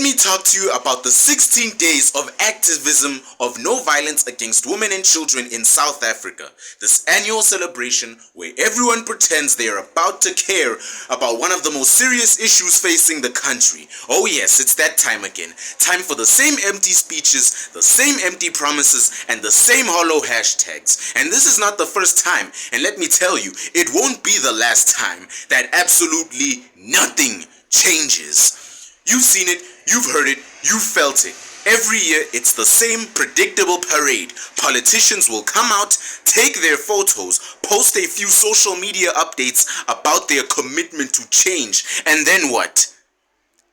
me talk to you about the 16 days of activism of no violence against women and children in South Africa. This annual celebration where everyone pretends they are about to care about one of the most serious issues facing the country. Oh yes, it's that time again. Time for the same empty speeches, the same empty promises, and the same hollow hashtags. And this is not the first time, and let me tell you, it won't be the last time that absolutely nothing changes. You've seen it, you've heard it, you've felt it. Every year, it's the same predictable parade. Politicians will come out, take their photos, post a few social media updates about their commitment to change, and then what?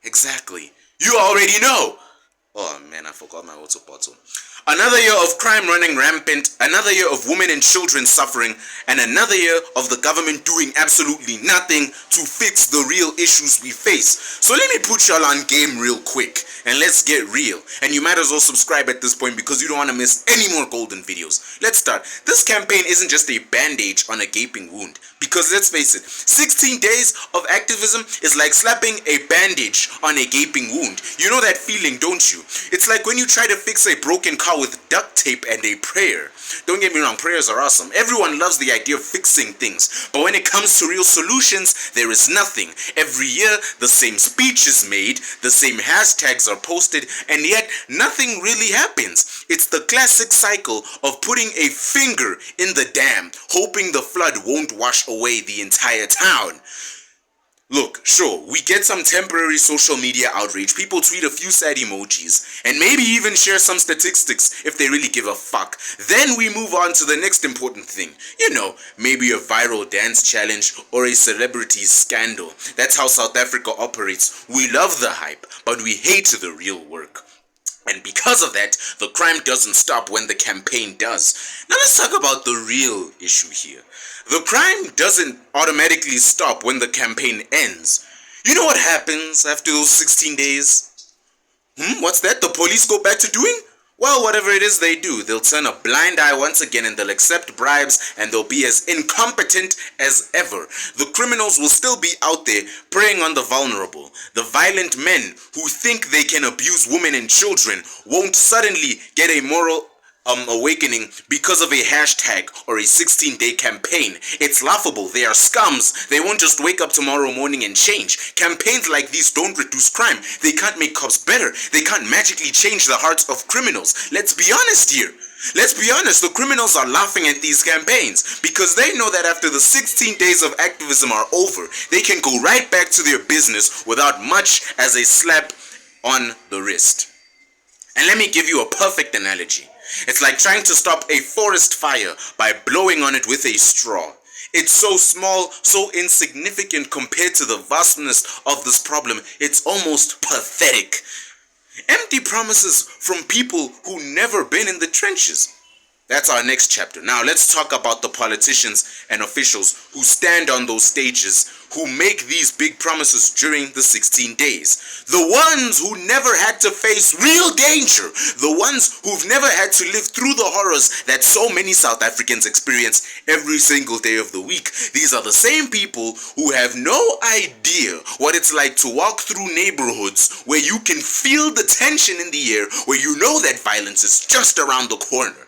Exactly. You already know. Oh man, I forgot my water bottle. Another year of crime running rampant, another year of women and children suffering, and another year of the government doing absolutely nothing to fix the real issues we face. So let me put y'all on game real quick, and let's get real. And you might as well subscribe at this point because you don't want to miss any more golden videos. Let's start. This campaign isn't just a bandage on a gaping wound. Because let's face it, 16 days of activism is like slapping a bandage on a gaping wound. You know that feeling, don't you? It's like when you try to fix a broken car with duct tape and a prayer. Don't get me wrong, prayers are awesome. Everyone loves the idea of fixing things. But when it comes to real solutions, there is nothing. Every year, the same speech is made, the same hashtags are posted, and yet nothing really happens. It's the classic cycle of putting a finger in the dam, hoping the flood won't wash away the entire town. Look, sure, we get some temporary social media outrage, people tweet a few sad emojis, and maybe even share some statistics if they really give a fuck. Then we move on to the next important thing. You know, maybe a viral dance challenge or a celebrity scandal. That's how South Africa operates. We love the hype, but we hate the real work. And because of that, the crime doesn't stop when the campaign does. Now let's talk about the real issue here. The crime doesn't automatically stop when the campaign ends. You know what happens after those 16 days? What's that? The police go back to doing? Well, whatever it is they do, they'll turn a blind eye once again and they'll accept bribes and they'll be as incompetent as ever. The criminals will still be out there preying on the vulnerable. The violent men who think they can abuse women and children won't suddenly get a moral awakening because of a hashtag or a 16-day campaign. It's laughable. They are scums. They won't just wake up tomorrow morning and change. Campaigns like these don't reduce crime. They can't make cops better. They can't magically change the hearts of criminals. Let's be honest here. Let's be honest, the criminals are laughing at these campaigns because they know that after the 16 days of activism are over, they can go right back to their business without much as a slap on the wrist. And let me give you a perfect analogy. It's like trying to stop a forest fire by blowing on it with a straw. It's so small, so insignificant compared to the vastness of this problem, it's almost pathetic. Empty promises from people who never been in the trenches. That's our next chapter. Now let's talk about the politicians and officials who stand on those stages, who make these big promises during the 16 days. The ones who never had to face real danger. The ones who've never had to live through the horrors that so many South Africans experience every single day of the week. These are the same people who have no idea what it's like to walk through neighborhoods where you can feel the tension in the air, where you know that violence is just around the corner.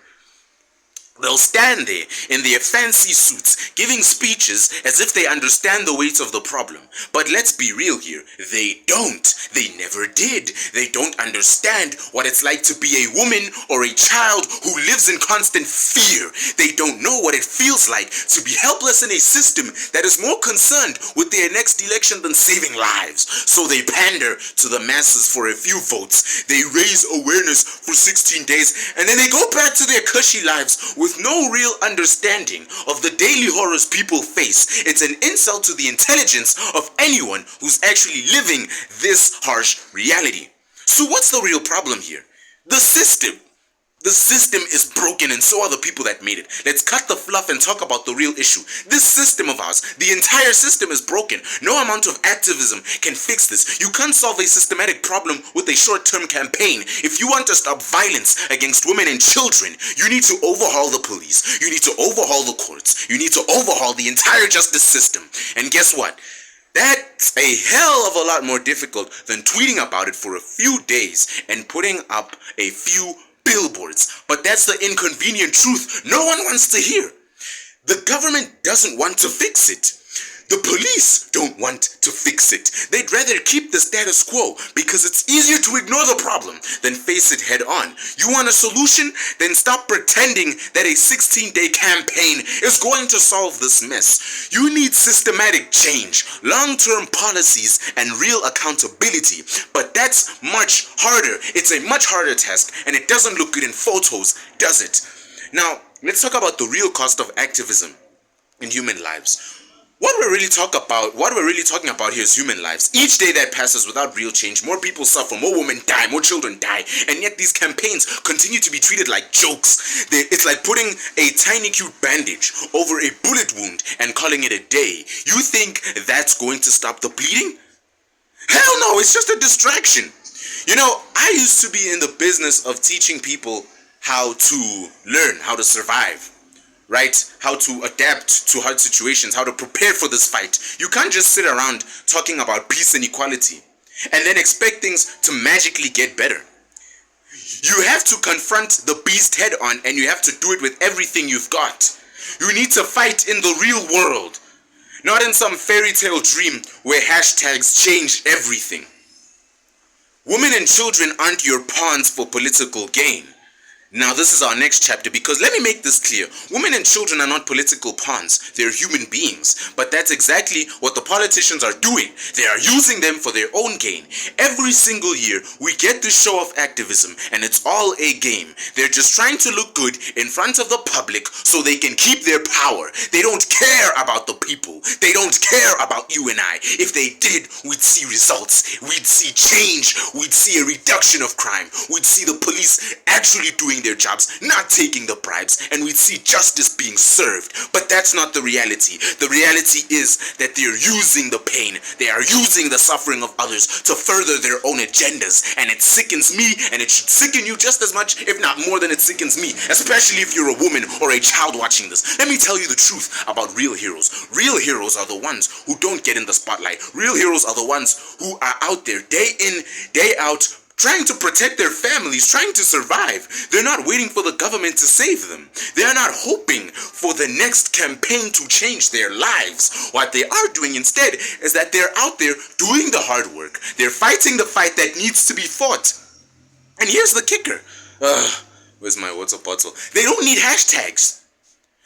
They'll stand there in their fancy suits, giving speeches as if they understand the weight of the problem. But let's be real here. They don't. They never did. They don't understand what it's like to be a woman or a child who lives in constant fear. They don't know what it feels like to be helpless in a system that is more concerned with their next election than saving lives. So they pander to the masses for a few votes. They raise awareness for 16 days, and then they go back to their cushy lives with no real understanding of the daily horrors people face. It's an insult to the intelligence of anyone who's actually living this harsh reality. So what's the real problem here? The system. The system is broken and so are the people that made it. Let's cut the fluff and talk about the real issue. This system of ours, the entire system is broken. No amount of activism can fix this. You can't solve a systematic problem with a short-term campaign. If you want to stop violence against women and children, you need to overhaul the police. You need to overhaul the courts. You need to overhaul the entire justice system. And guess what? That's a hell of a lot more difficult than tweeting about it for a few days and putting up a few billboards. But that's the inconvenient truth no one wants to hear. The government doesn't want to fix it. The police don't want to fix it. They'd rather keep the status quo because it's easier to ignore the problem than face it head on. You want a solution? Then stop pretending that a 16-day campaign is going to solve this mess. You need systematic change, long-term policies, and real accountability. But that's much harder. It's a much harder task, and it doesn't look good in photos, does it? Now, let's talk about the real cost of activism in human lives. What we're really talking about here is human lives. Each day that passes without real change, more people suffer, more women die, more children die, and yet these campaigns continue to be treated like jokes. It's like putting a tiny cute bandage over a bullet wound and calling it a day. You think that's going to stop the bleeding? Hell no, it's just a distraction. You know, I used to be in the business of teaching people how to learn, how to survive. Right? How to adapt to hard situations, how to prepare for this fight. You can't just sit around talking about peace and equality and then expect things to magically get better. You have to confront the beast head on, and you have to do it with everything you've got. You need to fight in the real world, not in some fairy tale dream where hashtags change everything. Women and children aren't your pawns for political gain. Now this is our next chapter, because let me make this clear. Women and children are not political pawns. They're human beings. But that's exactly what the politicians are doing. They are using them for their own gain. Every single year, we get this show of activism, and it's all a game. They're just trying to look good in front of the public so they can keep their power. They don't care about the people. They don't care about you and I. If they did, we'd see results. We'd see change. We'd see a reduction of crime. We'd see the police actually doing their jobs, not taking the bribes, and we'd see justice being served. But that's not the reality. The reality is that they're using the pain, they are using the suffering of others to further their own agendas, and it sickens me, and it should sicken you just as much, if not more than it sickens me, especially if you're a woman or a child watching this. Let me tell you the truth about real heroes. Real heroes are the ones who don't get in the spotlight. Real heroes are the ones who are out there day in, day out, trying to protect their families, trying to survive. They're not waiting for the government to save them. They're not hoping for the next campaign to change their lives. What they are doing instead is that they're out there doing the hard work. They're fighting the fight that needs to be fought. And here's the kicker. Where's my water bottle? They don't need hashtags.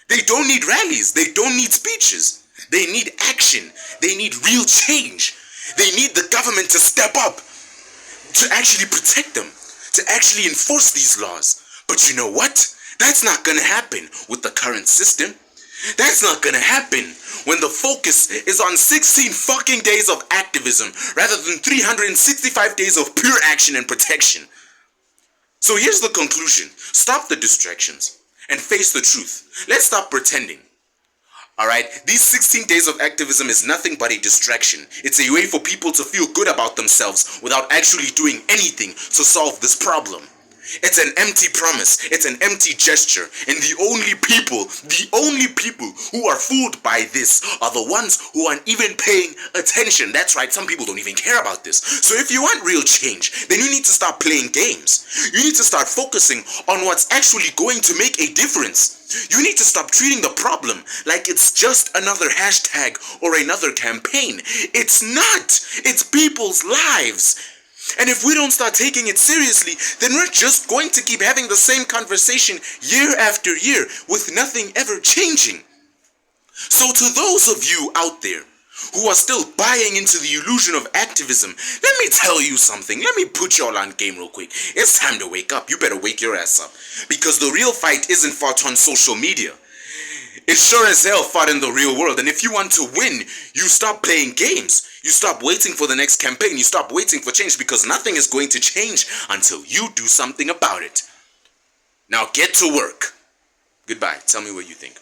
They don't need rallies. They don't need speeches. They need action. They need real change. They need the government to step up, to actually protect them, to actually enforce these laws. But you know what? That's not gonna happen with the current system. That's not gonna happen when the focus is on 16 fucking days of activism rather than 365 days of pure action and protection. So here's the conclusion. Stop the distractions and face the truth. Let's stop pretending. Alright, these 16 days of activism is nothing but a distraction. It's a way for people to feel good about themselves without actually doing anything to solve this problem. It's an empty promise, it's an empty gesture, and the only people who are fooled by this are the ones who aren't even paying attention. That's right, some people don't even care about this. So if you want real change, then you need to stop playing games. You need to start focusing on what's actually going to make a difference. You need to stop treating the problem like it's just another hashtag or another campaign. It's not. It's people's lives. And if we don't start taking it seriously, then we're just going to keep having the same conversation year after year with nothing ever changing. So to those of you out there who are still buying into the illusion of activism, let me tell you something. Let me put y'all on game real quick. It's time to wake up. You better wake your ass up. Because the real fight isn't fought on social media. It's sure as hell fought in the real world. And if you want to win, you stop playing games. You stop waiting for the next campaign. You stop waiting for change, because nothing is going to change until you do something about it. Now get to work. Goodbye. Tell me what you think.